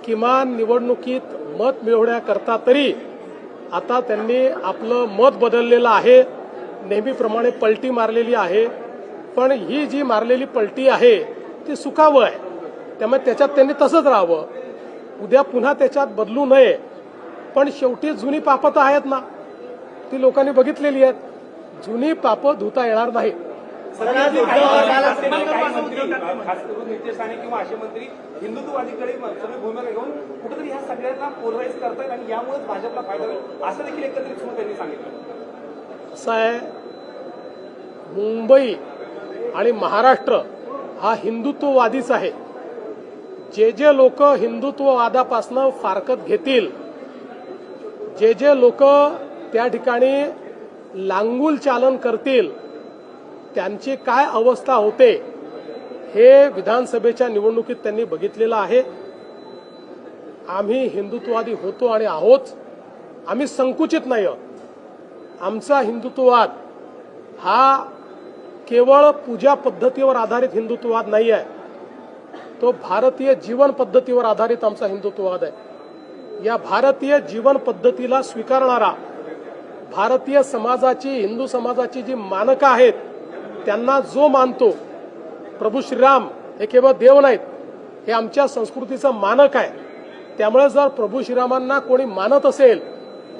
किमान निवडणुकीत मत मिळवण्याकरता तरी आता त्यांनी आपलं मत बदललेलं आहे, नेहमीप्रमाणे पलटी मारलेली आहे. पण ही जी मारलेली पलटी आहे ती सुखावं आहे, त्यामुळे त्याच्यात त्यांनी तसंच राहावं. उद्या पुन्हा त्याच्यात बदलू नये. पण शेवटी जुनी पापं तर आहेत ना, ती लोकांनी बघितलेली आहेत. जुनी पापं धुता येणार नाहीत. खास करून नितेश राणे किंवा असे मंत्री हिंदुत्ववादीकडे सगळी भूमिका घेऊन कुठेतरी ह्या सगळ्यांना पोलराईज करतायत आणि यामुळेच भाजपला फायदा होईल असं देखील एकत्रित सुरू त्यांनी सांगितलं. असं आहे, मुंबई आणि महाराष्ट्र हा हिंदुत्ववादीच आहे. जे जे लोक हिंदुत्ववादापासून फारकत घेतील, जे जे लोक त्या ठिकाणी लांगुल चालन करतील, त्यांची काय अवस्था होते हे विधानसभेच्या निवडणुकीत त्यांनी बघितलेलं आहे. आम्ही हिंदुत्ववादी होतो आणि आहोत. आम्ही संकुचित नाही आहोत. आमचा हिंदुत्ववाद हा केवळ पूजा पद्धतीवर आधारित हिंदुत्ववाद नाही आहे, तो भारतीय जीवन पद्धतीवर आधारित आमचा हिंदुत्ववाद आहे. या भारतीय जीवन पद्धतीला स्वीकारणारा, भारतीय समाजाची, हिंदू समाजाची जी मानकं आहेत त्यांना जो मानतो, प्रभू श्रीराम हे केवळ देव नाहीत, हे आमच्या संस्कृतीचं मानक आहे. त्यामुळे जर प्रभू श्रीरामांना कोणी मानत असेल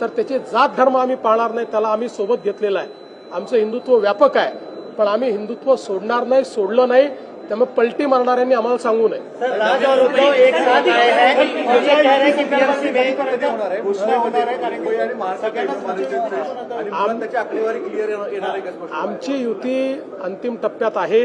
तर त्याची जात धर्म आम्ही पाळणार नाही, त्याला आम्ही सोबत घेतलेला आहे. आमचं हिंदुत्व व्यापक आहे, पण आम्ही हिंदुत्व सोडणार नाही, सोडलं नाही. त्यामुळे पलटी मारणाऱ्यांनी आम्हाला सांगू नये. राज और उद्धव एक साथ आए हैं और ये कह रहे हैं कि बीएमसी में घोषणा होणार आहे कारण महाराष्ट्र आमची युती अंतिम टप्प्यात आहे.